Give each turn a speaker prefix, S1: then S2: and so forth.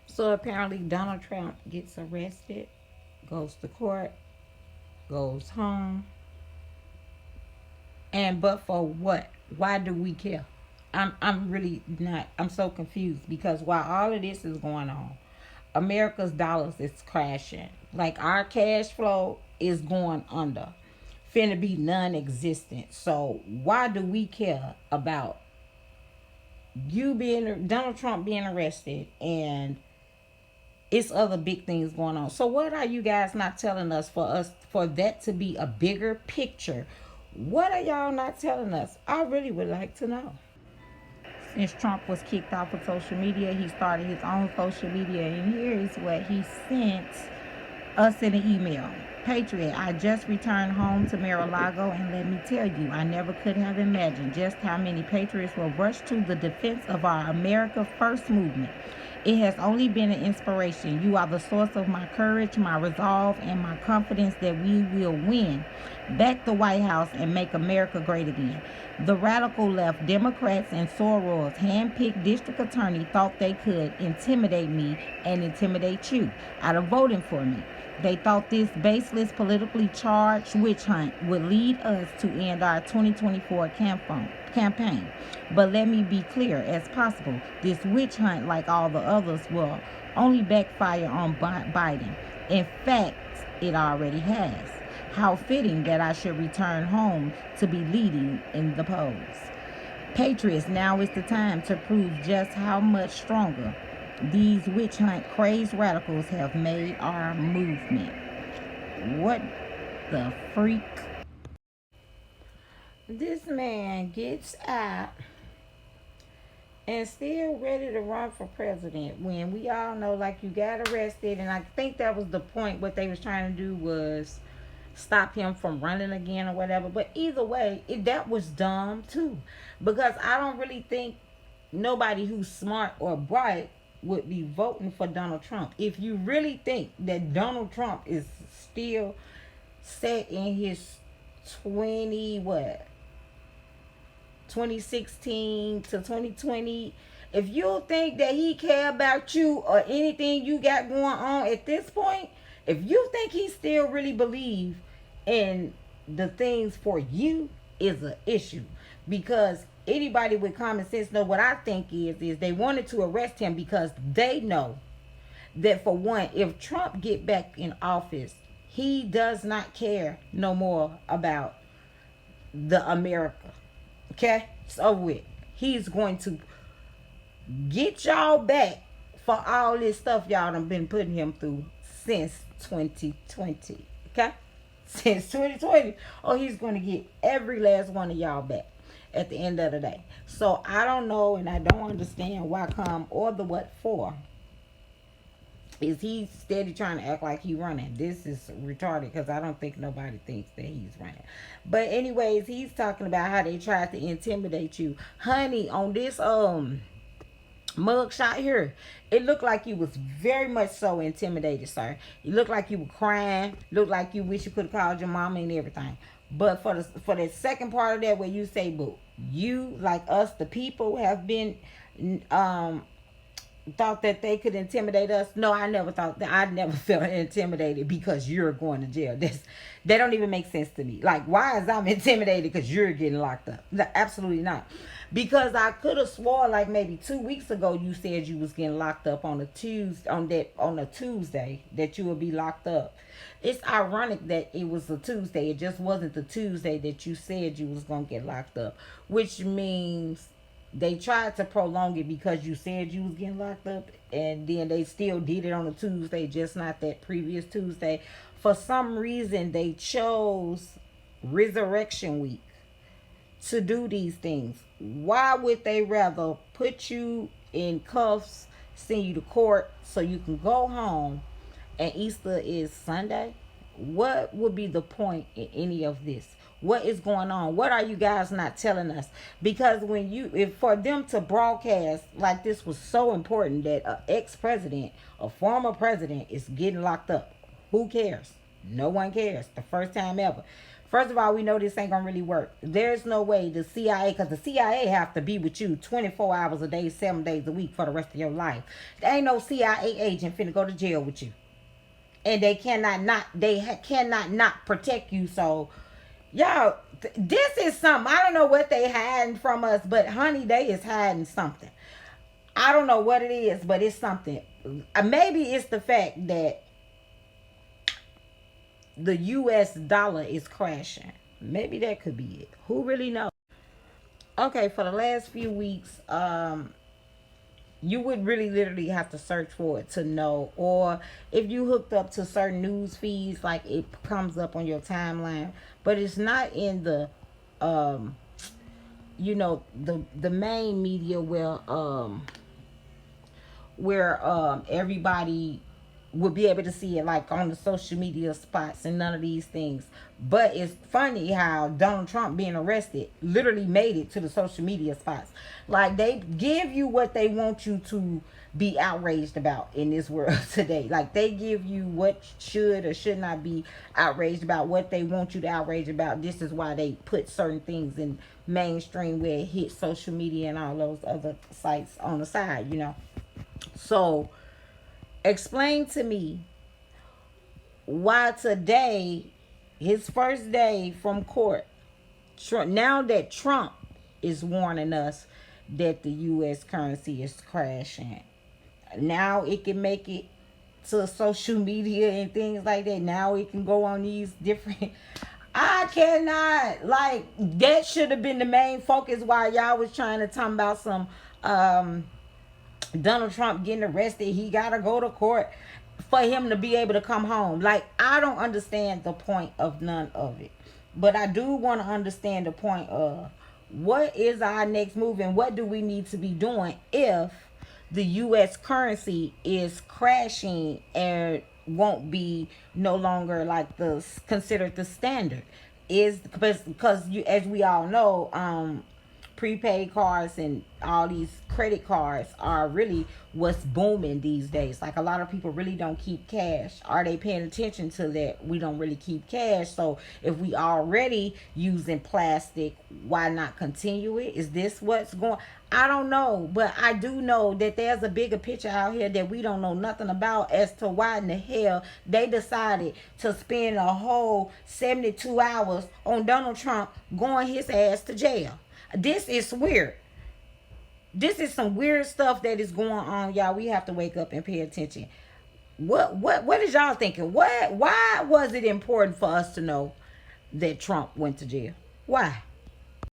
S1: So apparently Donald Trump gets arrested, goes to court, goes home, and but for what? Why do we care? I'm really not. I'm so confused because while all of this is going on, America's dollars is crashing. Like our cash flow is going under, finna be non-existent. So why do we care about you being Donald Trump being arrested and it's other big things going on? So what are you guys not telling us for that to be a bigger picture? What are y'all not telling us? I really would like to know. Since Trump was kicked off of social media, he started his own social media, and here is what he sent us in an email. Patriot, I just returned home to Mar-a-Lago, and let me tell you, I never could have imagined just how many patriots will rush to the defense of our America First movement. It has only been an inspiration. You are the source of my courage, my resolve, and my confidence that we will win. Back the White House and make America great again. The radical left, Democrats, and Soros' hand-picked district attorney thought they could intimidate me and intimidate you out of voting for me. They thought this baseless, politically charged witch hunt would lead us to end our 2024 campaign. But let me be clear as possible. This witch hunt, like all the others, will only backfire on Biden. In fact, it already has. How fitting that I should return home to be leading in the polls. Patriots, now is the time to prove just how much stronger these witch hunt crazed radicals have made our movement. What the freak? This man gets out and still ready to run for president when we all know, like, you got arrested, and I think that was the point. What they was trying to do was stop him from running again or whatever. But either way, that was dumb too, because I don't really think nobody who's smart or bright would be voting for Donald Trump. If you really think that Donald Trump is still set in his 2016 to 2020, if you think that he care about you or anything you got going on at this point, if you think he still really believe in the things for you, is an issue. Because anybody with common sense know what I think is they wanted to arrest him because they know that, for one, if Trump get back in office, he does not care no more about the America. Okay? It's over with. He's going to get y'all back for all this stuff y'all done been putting him through since 2020. Okay? Since 2020. Oh, he's going to get every last one of y'all back at the end of the day. So I don't know, and I don't understand why come or the what for. Is he steady trying to act like he running? This is retarded, because I don't think nobody thinks that he's running. But anyways, he's talking about how they tried to intimidate you. Honey, on this mug shot here, it looked like you was very much so intimidated, sir. You looked like you were crying. Looked like you wish you could have called your mama and everything. But for the second part of that, where you say, "Boo, you, like us, the people, have been thought that they could intimidate us." No, I never thought that. I never felt intimidated because you're going to jail. That don't even make sense to me. Like, why is I'm intimidated because you're getting locked up? No, absolutely not. Because I could have swore, like, maybe 2 weeks ago you said you was getting locked up on a Tuesday that you would be locked up. It's ironic that it was a Tuesday. It just wasn't the Tuesday that you said you was gonna get locked up, which means they tried to prolong it because you said you was getting locked up, and then they still did it on a Tuesday, just not that previous Tuesday. For some reason, they chose Resurrection Week to do these things. Why would they rather put you in cuffs, send you to court so you can go home, and Easter is Sunday? What would be the point in any of this? What is going on? What are you guys not telling us? Because if for them to broadcast like this was so important, that an ex-president, a former president, is getting locked up, who cares? No one cares. The first time ever. First of all, we know this ain't gonna really work. There's no way the CIA, because the CIA have to be with you 24 hours a day, 7 days a week for the rest of your life. There ain't no CIA agent finna go to jail with you, and they cannot not cannot not protect you. So, y'all, this is something. I don't know what they hiding from us, but honey, they is hiding something. I don't know what it is, but it's something. Maybe it's the fact that the U.S. dollar is crashing. Maybe that could be it. Who really knows? Okay, for the last few weeks, you would really literally have to search for it to know, or if you hooked up to certain news feeds, like it comes up on your timeline, but it's not in the, um, the main media where everybody would be able to see it, like on the social media spots and none of these things. But it's funny how Donald Trump being arrested literally made it to the social media spots. Like, they give you what they want you to be outraged about in this world today. Like, they give you what should or should not be outraged about, what they want you to outrage about. This is why they put certain things in mainstream where it hits social media and all those other sites on the side. So, explain to me why today, his first day from court, now that Trump is warning us that the U.S. currency is crashing, now it can make it to social media and things like that. Now it can go on these different. I cannot, like, that should have been the main focus while y'all was trying to talk about some Donald Trump getting arrested. He gotta go to court for him to be able to come home. Like, I don't understand the point of none of it, but I do want to understand the point of what is our next move and what do we need to be doing if the U.S. currency is crashing and won't be no longer like the considered the standard. Is because you, as we all know, prepaid cards and all these credit cards are really what's booming these days. Like, a lot of people really don't keep cash. Are they paying attention to that? We don't really keep cash. So if we already using plastic, why not continue it? Is this what's going? I don't know, but I do know that there's a bigger picture out here that we don't know nothing about as to why in the hell they decided to spend a whole 72 hours on Donald Trump going his ass to jail. This is weird. This is some weird stuff that is going on, y'all. We have to wake up and pay attention. What is y'all thinking? Why was it important for us to know that Trump went to jail? Why?